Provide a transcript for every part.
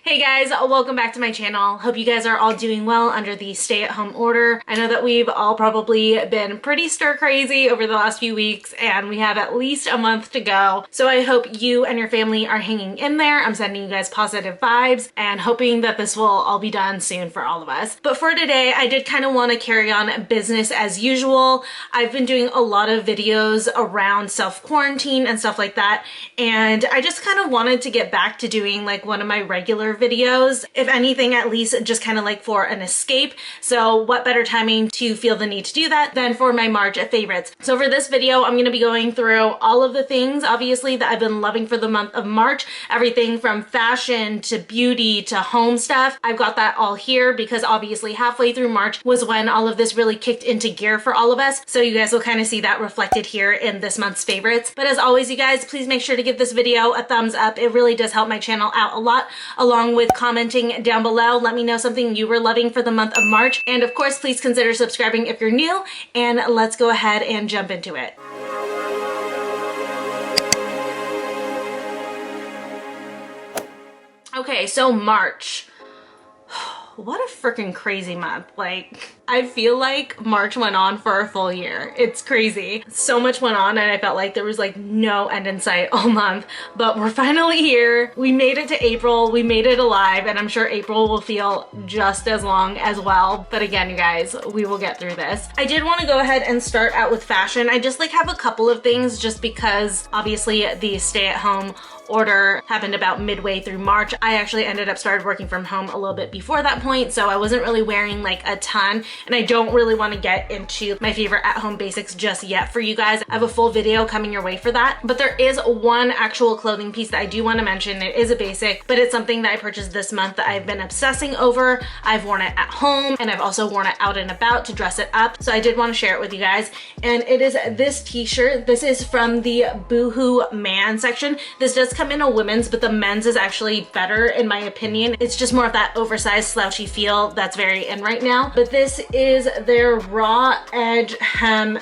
Hey guys, welcome back to my channel. Hope you guys are all doing well under the stay-at-home order. I know that we've all probably been pretty stir crazy over the last few weeks and we have at least a month to go. So I hope you and your family are hanging in there. I'm sending you guys positive vibes and hoping that this will all be done soon for all of us. But for today, I did kind of want to carry on business as usual. I've been doing a lot of videos around self-quarantine and stuff like that, and I just kind of wanted to get back to doing like one of my regular videos, if anything, at least just kind of like for an escape. So what better timing to feel the need to do that than for my March favorites. So for this video, I'm going to be going through all of the things, obviously, that I've been loving for the month of March. Everything from fashion to beauty to home stuff. I've got that all here because obviously halfway through March was when all of this really kicked into gear for all of us. So you guys will kind of see that reflected here in this month's favorites. But as always, you guys, please make sure to give this video a thumbs up. It really does help my channel out a lot, along with commenting down below. Let me know something you were loving for the month of March. And of course, please consider subscribing if you're new, and let's go ahead and jump into it. Okay, so March. What a freaking crazy month. Like, I feel like March went on for a full year. It's crazy. So much went on and I felt like there was like no end in sight all month, but we're finally here. We made it to April. We made it alive, and I'm sure April will feel just as long as well. But again, you guys, we will get through this. I did want to go ahead and start out with fashion. I just like have a couple of things just because obviously the stay-at-home order happened about midway through March. I actually ended up started working from home a little bit before that point, so I wasn't really wearing like a ton, and I don't really want to get into my favorite at-home basics just yet for you guys. I have a full video coming your way for that, but there is one actual clothing piece that I do want to mention. It is a basic, but it's something that I purchased this month that I've been obsessing over. I've worn it at home and I've also worn it out and about to dress it up, so I did want to share it with you guys, and it is this t-shirt. This is from the Boohoo Man section. This does come in a women's, but the men's is actually better in my opinion. It's just more of that oversized slouchy feel that's very in right now. But this is their raw edge hem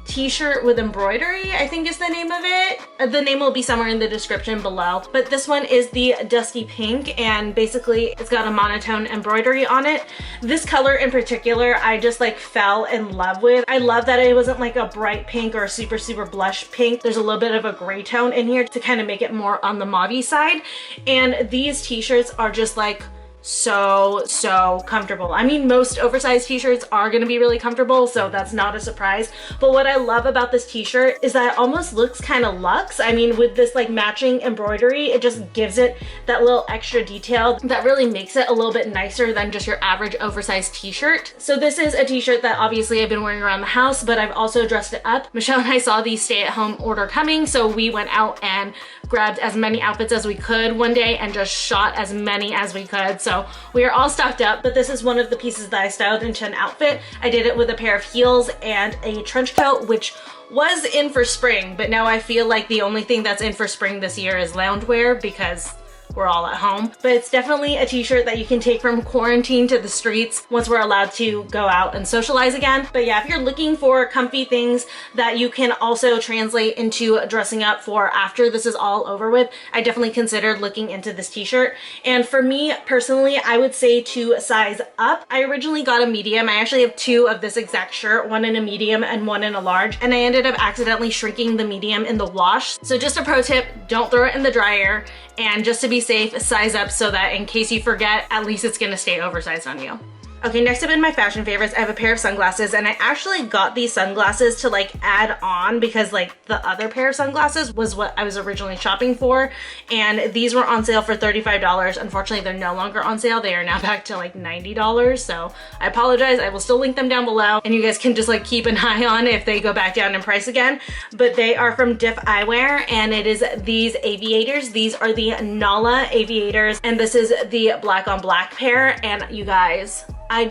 t-shirt with embroidery, I think is the name of it. The name will be somewhere in the description below. But this one is the dusty pink, and basically it's got a monotone embroidery on it. This color in particular, I just like fell in love with. I love that it wasn't like a bright pink or a super blush pink. There's a little bit of a gray tone in here to kind of make it more on the mauve side. And these t-shirts are just like so comfortable. I mean, most oversized t-shirts are going to be really comfortable, so that's not a surprise. But what I love about this t-shirt is that it almost looks kind of luxe. I mean, with this like matching embroidery, it just gives it that little extra detail that really makes it a little bit nicer than just your average oversized t-shirt. So this is a t-shirt that obviously I've been wearing around the house, but I've also dressed it up. Michelle and I saw the stay-at-home order coming, so we went out and grabbed as many outfits as we could one day and just shot as many as we could. So we are all stocked up, but this is one of the pieces that I styled into an outfit. I did it with a pair of heels and a trench coat, which was in for spring, but now I feel like the only thing that's in for spring this year is loungewear because we're all at home. But it's definitely a t-shirt that you can take from quarantine to the streets once we're allowed to go out and socialize again. But yeah, if you're looking for comfy things that you can also translate into dressing up for after this is all over with, I definitely considered looking into this t-shirt. And for me personally, I would say to size up. I originally got a medium. I actually have two of this exact shirt, one in a medium and one in a large, and I ended up accidentally shrinking the medium in the wash. So just a pro tip, don't throw it in the dryer, and just to be safe, size up so that in case you forget, at least it's gonna stay oversized on you. Okay, next up in my fashion favorites, I have a pair of sunglasses, and I actually got these sunglasses to like add on because like the other pair of sunglasses was what I was originally shopping for, and these were on sale for $35. Unfortunately, they're no longer on sale. They are now back to like $90, so I apologize. I will still link them down below, and you guys can just like keep an eye on if they go back down in price again. But they are from Diff Eyewear, and it is these Aviators. These are the Nala Aviators, and this is the black on black pair, and you guys, I'm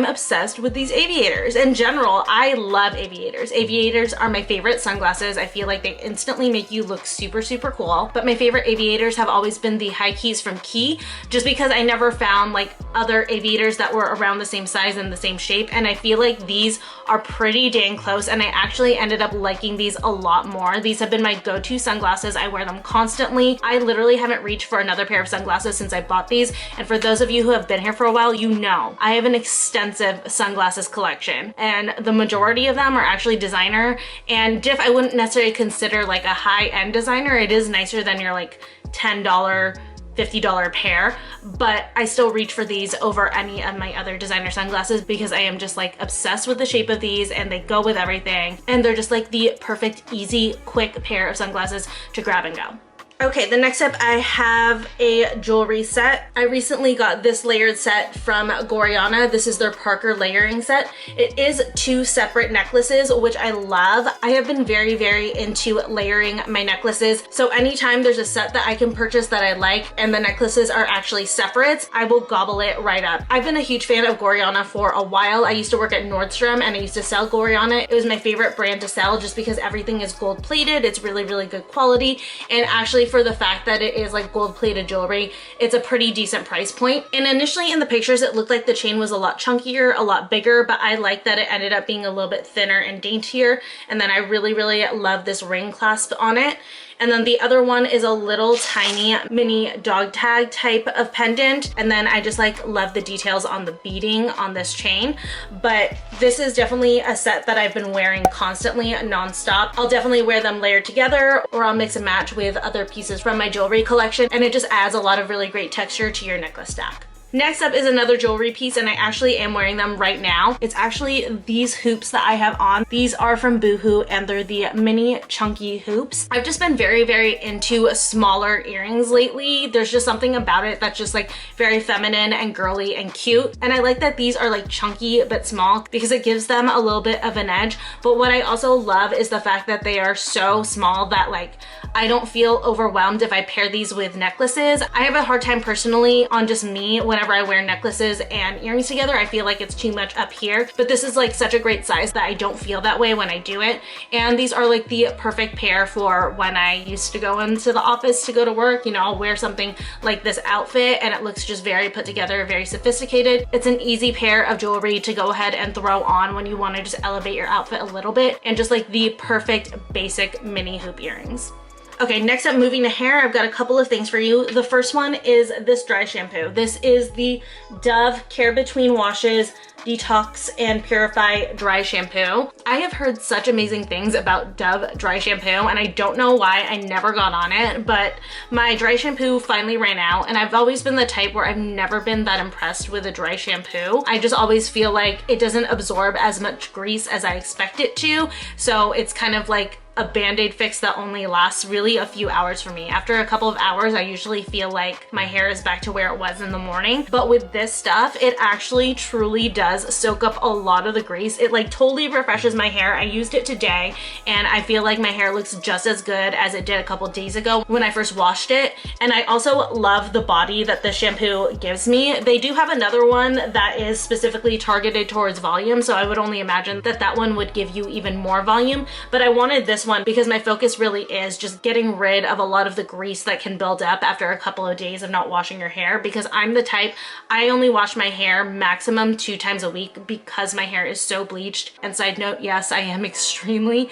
obsessed with these Aviators. In general, I love Aviators. Aviators are my favorite sunglasses. I feel like they instantly make you look super cool. But my favorite Aviators have always been the high keys from Key, just because I never found like other aviators that were around the same size and the same shape, and I feel like these are pretty dang close, and I actually ended up liking these a lot more. These have been my go-to sunglasses. I wear them constantly. I literally haven't reached for another pair of sunglasses since I bought these, and for those of you who have been here for a while, you know I have an extensive sunglasses collection, and the majority of them are actually designer, and Diff I wouldn't necessarily consider like a high-end designer. It is nicer than your like $10, $50 pair, but I still reach for these over any of my other designer sunglasses because I am just like obsessed with the shape of these, and they go with everything, and they're just like the perfect, easy, quick pair of sunglasses to grab and go. Okay, the next up I have a jewelry set. I recently got this layered set from Gorjana. This is their Parker layering set. It is 2 separate necklaces, which I love. I have been very, very into layering my necklaces. So anytime there's a set that I can purchase that I like and the necklaces are actually separate, I will gobble it right up. I've been a huge fan of Gorjana for a while. I used to work at Nordstrom and I used to sell Gorjana. It was my favorite brand to sell just because everything is gold plated. It's really, really good quality. And actually for the fact that it is like gold plated jewelry, it's a pretty decent price point. And initially in the pictures, it looked like the chain was a lot chunkier, a lot bigger, but I like that it ended up being a little bit thinner and daintier. And then I really, really love this ring clasp on it. And then the other one is a little tiny mini dog tag type of pendant. And then I just like love the details on the beading on this chain. But this is definitely a set that I've been wearing constantly, nonstop. I'll definitely wear them layered together, or I'll mix and match with other pieces from my jewelry collection. And it just adds a lot of really great texture to your necklace stack. Next up is another jewelry piece, and I actually am wearing them right now. It's actually these hoops that I have on. These are from Boohoo, and they're the mini chunky hoops. I've just been very, very into smaller earrings lately. There's just something about it that's just like very feminine and girly and cute. And I like that these are like chunky but small because it gives them a little bit of an edge. But what I also love is the fact that they are so small that like I don't feel overwhelmed if I pair these with necklaces. I have a hard time personally on just me whenever I wear necklaces and earrings together. I feel like it's too much up here, but this is like such a great size that I don't feel that way when I do it. And these are like the perfect pair for when I used to go into the office to go to work. You know, I'll wear something like this outfit and it looks just very put together, very sophisticated. It's an easy pair of jewelry to go ahead and throw on when you want to just elevate your outfit a little bit, and just like the perfect basic mini hoop earrings. Okay, next up, moving to hair, I've got a couple of things for you. The first one is this dry shampoo. This is the Dove Care Between Washes Detox and Purify Dry Shampoo. I have heard such amazing things about Dove dry shampoo, and I don't know why I never got on it, but my dry shampoo finally ran out, and I've always been the type where I've never been that impressed with a dry shampoo. I just always feel like it doesn't absorb as much grease as I expect it to, so it's kind of like a band-aid fix that only lasts really a few hours for me. After a couple of hours, I usually feel like my hair is back to where it was in the morning. But with this stuff, it actually truly does soak up a lot of the grease. It like totally refreshes my hair. I used it today and I feel like my hair looks just as good as it did a couple days ago when I first washed it. And I also love the body that the shampoo gives me. They do have another one that is specifically targeted towards volume, so I would only imagine that that one would give you even more volume. But I wanted this one because my focus really is just getting rid of a lot of the grease that can build up after a couple of days of not washing your hair, because I'm the type, I only wash my hair maximum 2 times a week because my hair is so bleached. And side note, yes, I am extremely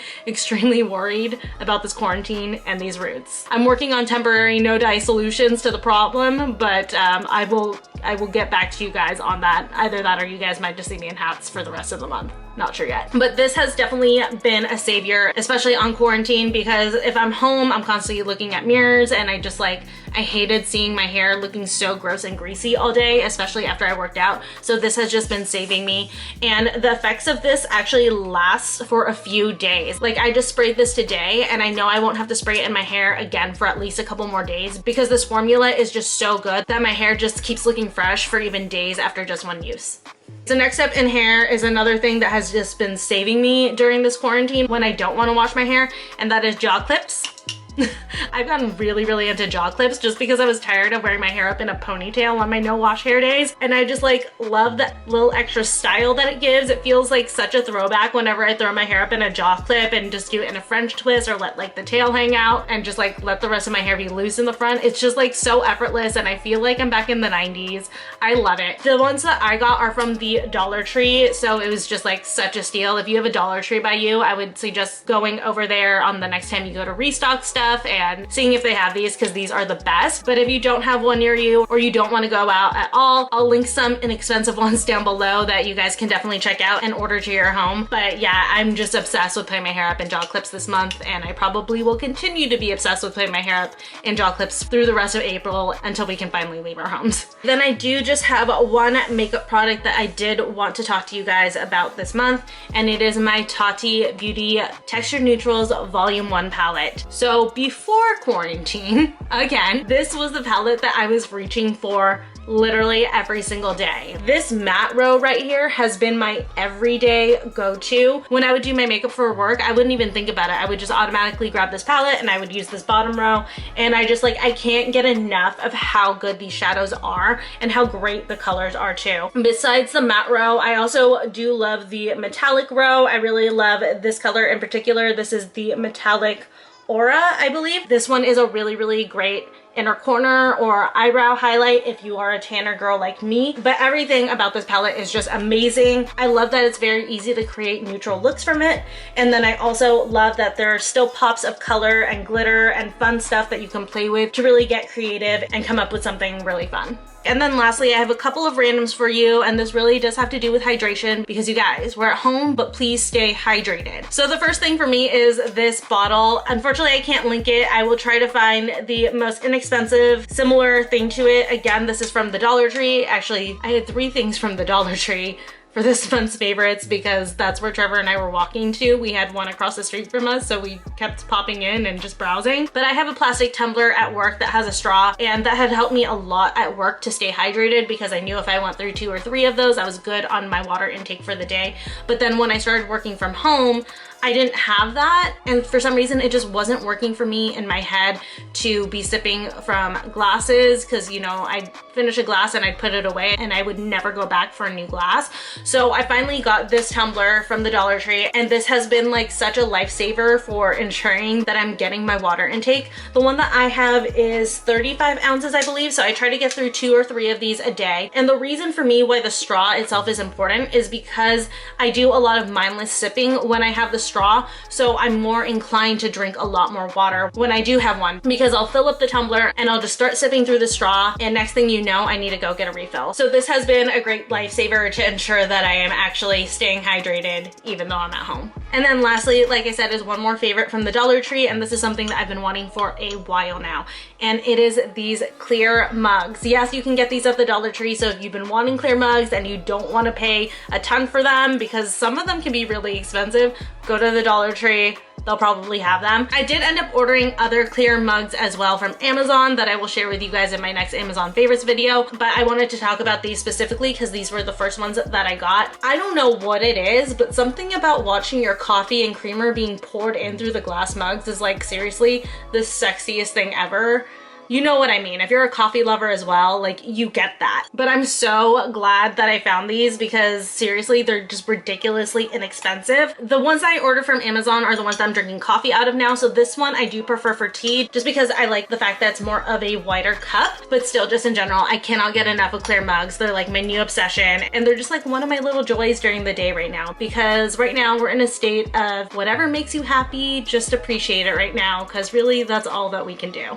worried about this quarantine and these roots. I'm working on temporary no dye solutions to the problem, but I will get back to you guys on that. Either that or you guys might just see me in hats for the rest of the month. Not sure yet. But this has definitely been a savior, especially on quarantine, because if I'm home, I'm constantly looking at mirrors and I hated seeing my hair looking so gross and greasy all day, especially after I worked out. So this has just been saving me. And the effects of this actually last for a few days. Like I just sprayed this today and I know I won't have to spray it in my hair again for at least a couple more days because this formula is just so good that my hair just keeps looking fresh for even days after just one use. So next up in hair is another thing that has just been saving me during this quarantine when I don't want to wash my hair, and that is jaw clips. I've gotten really into jaw clips just because I was tired of wearing my hair up in a ponytail on my no wash hair days. And I just like love that little extra style that it gives. It feels like such a throwback whenever I throw my hair up in a jaw clip and just do it in a French twist or let like the tail hang out and just like let the rest of my hair be loose in the front. It's just like so effortless and I feel like I'm back in the 90s. I love it. The ones that I got are from the Dollar Tree, so it was just like such a steal. If you have a Dollar Tree by you, I would suggest going over there on the next time you go to restock stuff and seeing if they have these, because these are the best. But if you don't have one near you or you don't want to go out at all, I'll link some inexpensive ones down below that you guys can definitely check out and order to your home. But yeah, I'm just obsessed with putting my hair up in jaw clips this month, and I probably will continue to be obsessed with putting my hair up in jaw clips through the rest of April until we can finally leave our homes. Then I do just have one makeup product that I did want to talk to you guys about this month, and it is my Tati Beauty Texture Neutrals Volume 1 palette. So before quarantine, again, this was the palette that I was reaching for literally every single day. This matte row right here has been my everyday go-to. When I would do my makeup for work, I wouldn't even think about it. I would just automatically grab this palette and I would use this bottom row, and I just like, I can't get enough of how good these shadows are and how great the colors are too. Besides the matte row, I also do love the metallic row. I really love this color in particular. This is the metallic Aura, I believe. This one is a really great inner corner or eyebrow highlight if you are a tanner girl like me. But everything about this palette is just amazing. I love that it's very easy to create neutral looks from it. And then I also love that there are still pops of color and glitter and fun stuff that you can play with to really get creative and come up with something really fun. And then lastly, I have a couple of randoms for you, and this really does have to do with hydration because you guys, we're at home, but please stay hydrated. So the first thing for me is this bottle. Unfortunately, I can't link it. I will try to find the most inexpensive, similar thing to it. Again, this is from the Dollar Tree. Actually, I had 3 things from the Dollar Tree for this month's favorites because that's where Trevor and I were walking to. We had one across the street from us, so we kept popping in and just browsing. But I have a plastic tumbler at work that has a straw, and that had helped me a lot at work to stay hydrated because I knew if I went through 2 or 3 of those, I was good on my water intake for the day. But then when I started working from home, I didn't have that, and for some reason it just wasn't working for me in my head to be sipping from glasses because, you know, I'd finish a glass and I'd put it away and I would never go back for a new glass. So I finally got this tumbler from the Dollar Tree, and this has been like such a lifesaver for ensuring that I'm getting my water intake. The one that I have is 35 ounces, I believe, so I try to get through 2 or 3 of these a day. And the reason for me why the straw itself is important is because I do a lot of mindless sipping when I have the straw, so I'm more inclined to drink a lot more water when I do have one, because I'll fill up the tumbler and I'll just start sipping through the straw, and next thing you know, I need to go get a refill. So this has been a great lifesaver to ensure that I am actually staying hydrated even though I'm at home. And then lastly, like I said, is one more favorite from the Dollar Tree, and this is something that I've been wanting for a while now, and it is these clear mugs. Yes, you can get these at the Dollar Tree, so if you've been wanting clear mugs and you don't want to pay a ton for them, because some of them can be really expensive, go to the Dollar Tree. They'll probably have them. I did end up ordering other clear mugs as well from Amazon that I will share with you guys in my next Amazon favorites video, but I wanted to talk about these specifically because these were the first ones that I got. I don't know what it is, but something about watching your coffee and creamer being poured in through the glass mugs is like seriously the sexiest thing ever. You know what I mean. If you're a coffee lover as well, like you get that. But I'm so glad that I found these because seriously, they're just ridiculously inexpensive. The ones I order from Amazon are the ones that I'm drinking coffee out of now. So this one I do prefer for tea just because I like the fact that it's more of a wider cup, but still just in general, I cannot get enough of clear mugs. They're like my new obsession, and they're just like one of my little joys during the day right now, because right now we're in a state of whatever makes you happy, just appreciate it right now, because really that's all that we can do.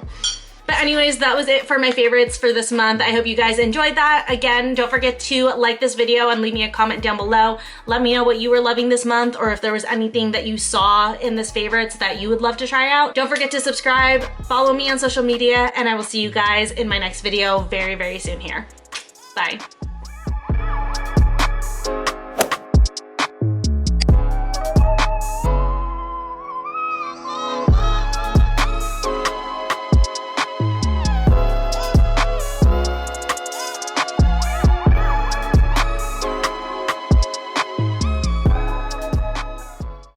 But anyways, that was it for my favorites for this month. I hope you guys enjoyed that. Again, don't forget to like this video and leave me a comment down below. Let me know what you were loving this month, or if there was anything that you saw in this favorites that you would love to try out. Don't forget to subscribe, follow me on social media, and I will see you guys in my next video very, very soon here. Bye.